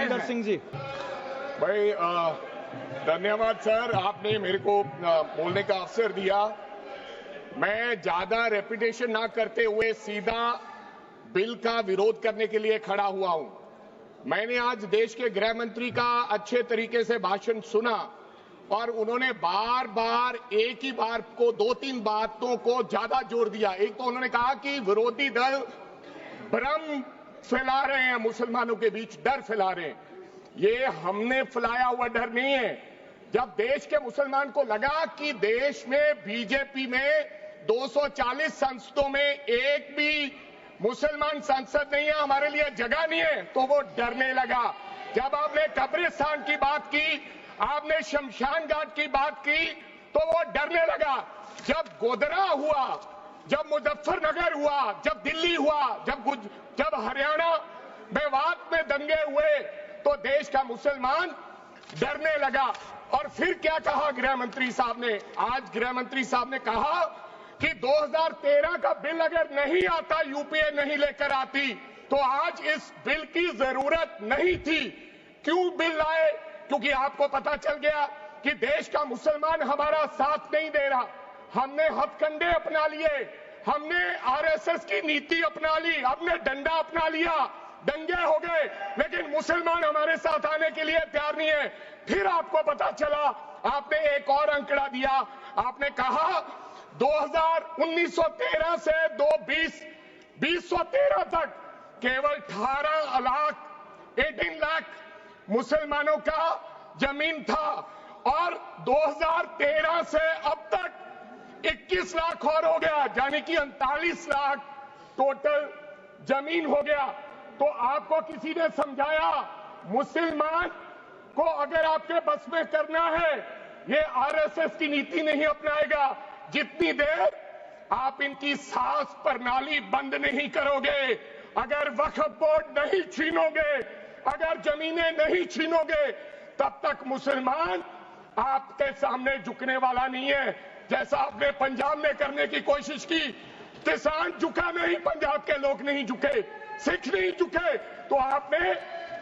वीरेंद्र सिंह जी। भाई धन्यवाद सर, आपने मेरे को बोलने का अवसर दिया। मैं ज्यादा रेपिटेशन ना करते हुए सीधा बिल का विरोध करने के लिए खड़ा हुआ हूं। मैंने आज देश के गृह मंत्री का अच्छे तरीके से भाषण सुना और उन्होंने बार बार एक ही बार को 2-3 बातों को ज्यादा जोर दिया। एक तो उन्होंने कहा कि विरोधी दल भ्रम फैला रहे हैं, मुसलमानों के बीच डर फैला रहे हैं। ये हमने फैलाया हुआ डर नहीं है। जब देश के मुसलमान को लगा कि देश में बीजेपी में 240 संसदों में एक भी मुसलमान सांसद नहीं है, हमारे लिए जगह नहीं है, तो वो डरने लगा। जब आपने कब्रिस्तान की बात की, आपने शमशान घाट की बात की, तो वो डरने लगा। जब गोधरा हुआ, जब मुजफ्फरनगर हुआ, जब दिल्ली हुआ, जब हरियाणा मेवात में दंगे हुए, तो देश का मुसलमान डरने लगा। और फिर क्या कहा गृह मंत्री साहब ने? आज गृह मंत्री साहब ने कहा कि 2013 का बिल अगर नहीं आता, यूपीए नहीं लेकर आती, तो आज इस बिल की जरूरत नहीं थी। क्यों बिल लाए? क्योंकि आपको पता चल गया कि देश का मुसलमान हमारा साथ नहीं दे रहा। हमने हथकंडे अपना लिए, हमने आरएसएस की नीति अपना ली, हमने डंडा अपना लिया, दंगे हो गए, लेकिन मुसलमान हमारे साथ आने के लिए तैयार नहीं है। फिर आपको पता चला, आपने एक और आंकड़ा दिया, आपने कहा 1913 से 2013 तक केवल 18 लाख मुसलमानों का जमीन था और 2013 से अब तक 21 लाख और हो गया, यानी कि 39 लाख टोटल जमीन हो गया। तो आपको किसी ने समझाया मुसलमान को अगर आपके बस में करना है, ये आरएसएस की नीति नहीं अपनाएगा जितनी देर आप इनकी सास प्रणाली बंद नहीं करोगे, अगर वक्फ बोर्ड नहीं छीनोगे, अगर जमीनें नहीं छीनोगे, तब तक मुसलमान आपके सामने झुकने वाला नहीं है। जैसा आपने पंजाब में करने की कोशिश की, किसान झुका नहीं, पंजाब के लोग नहीं झुके, सिख नहीं झुके, तो आपने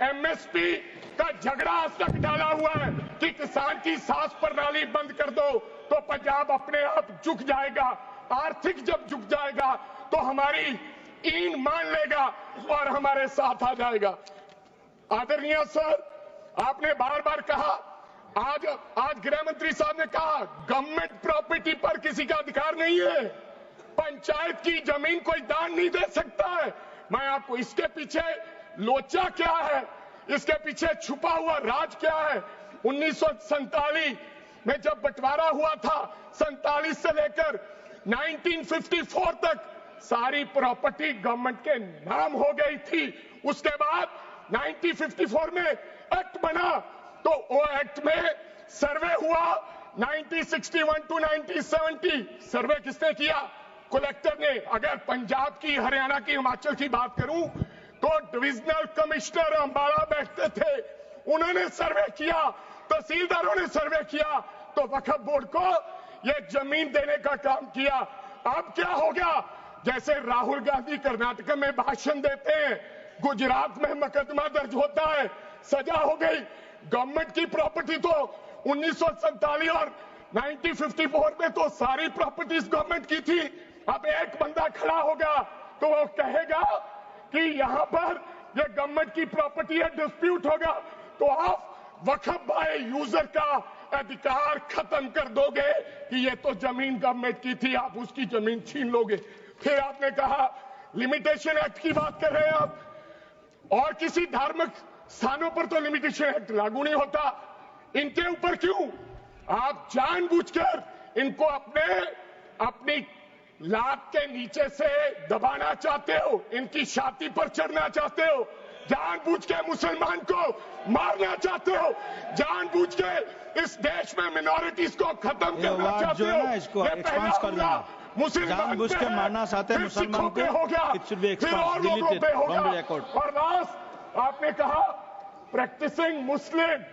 एमएसपी का झगड़ा आज तक डाला हुआ है कि किसान की सास प्रणाली बंद कर दो तो पंजाब अपने आप झुक जाएगा। आर्थिक जब झुक जाएगा तो हमारी ईन मान लेगा और हमारे साथ आ जाएगा। आदरणीय सर, आपने बार बार कहा, आज गृह मंत्री साहब ने कहा गवर्नमेंट प्रॉपर्टी पर किसी का अधिकार नहीं है, पंचायत की जमीन कोई दान नहीं दे सकता है। मैं आपको इसके पीछे लोचा क्या है, इसके पीछे छुपा हुआ राज क्या है? 1947 में जब बंटवारा हुआ था, 47 से लेकर 1954 तक सारी प्रॉपर्टी गवर्नमेंट के नाम हो गई थी। उसके बाद 1954 में एक्ट बना, तो वो एक्ट में सर्वे हुआ 1961 टू 1970। सर्वे किसने किया? कलेक्टर ने। अगर पंजाब की, हरियाणा की, हिमाचल की बात करूं तो डिविजनल कमिश्नर अंबाला बैठते थे, उन्होंने सर्वे किया, तहसीलदारों ने सर्वे किया, तो वक्फ बोर्ड को यह जमीन देने का काम किया। अब क्या हो गया? जैसे राहुल गांधी कर्नाटक में भाषण देते हैं, गुजरात में मुकदमा दर्ज होता है, सजा हो गई। गवर्नमेंट की प्रॉपर्टी तो 1947 और 1954 में तो सारी प्रॉपर्टीज गवर्नमेंट की थी। अब एक बंदा खड़ा होगा तो वो कहेगा कि यहां पर ये गवर्नमेंट की प्रॉपर्टी है, डिस्प्यूट होगा, तो आप वक्फ बाय यूजर का अधिकार खत्म कर दोगे कि ये तो जमीन गवर्नमेंट की थी, आप उसकी जमीन छीन लोगे। फिर आपने कहा लिमिटेशन एक्ट की बात कर रहे हैं आप, और किसी धार्मिक स्थानों पर तो लिमिटेशन एक्ट लागू नहीं होता, इनके ऊपर क्यों? आप जानबूझकर इनको अपनी लात के नीचे से दबाना चाहते हो, इनकी छाती पर चढ़ना चाहते हो, जानबूझ के मुसलमान को मारना चाहते हो, जानबूझ के इस देश में मिनॉरिटीज को खत्म करना चाहते हो। ये पहला होगा मुसलमान पे, मारना चाहते हैं मुसलमान को, हो गया, फिर और लोगों पे होगा। और लास्ट आपने कहा प्रैक्टिसिंग मुस्लिम,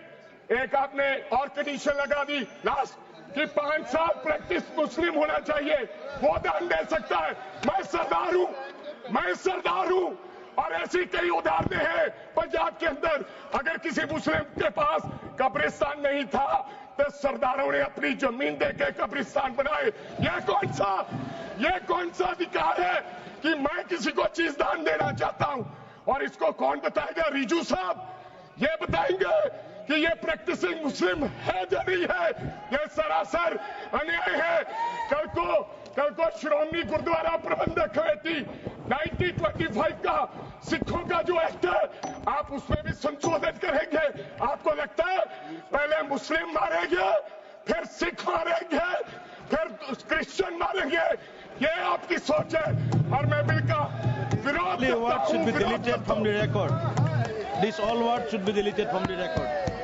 एक आपने और कंडीशन लगा दी लास्ट कि 5 साल प्रैक्टिस मुस्लिम होना चाहिए, वो दान दे सकता है। मैं सरदार हूं, और ऐसी कई उदाहरणें हैं पंजाब के अंदर। अगर किसी मुस्लिम के पास कब्रिस्तान नहीं था तो सरदारों ने अपनी जमीन देके कब्रिस्तान बनाए। यह कौन सा अधिकार है कि मैं किसी को चीज दान देना चाहता हूं? और इसको कौन बताएगा? रिजू साहब ये बताएंगे कि ये प्रैक्टिसिंग मुस्लिम है या नहीं है? यह सरासर अन्याय है। कल को श्रोमणी गुरुद्वारा प्रबंधक कमेटी 1925 का सिखों का जो एक्ट है आप उसमें भी संशोधन करेंगे। आपको लगता है पहले मुस्लिम मारेंगे, फिर सिख मारेंगे, फिर क्रिश्चियन मारेंगे? ये आपकी सोच है और मैं बिल का विरोध करता हूं। This all words should be deleted from the record.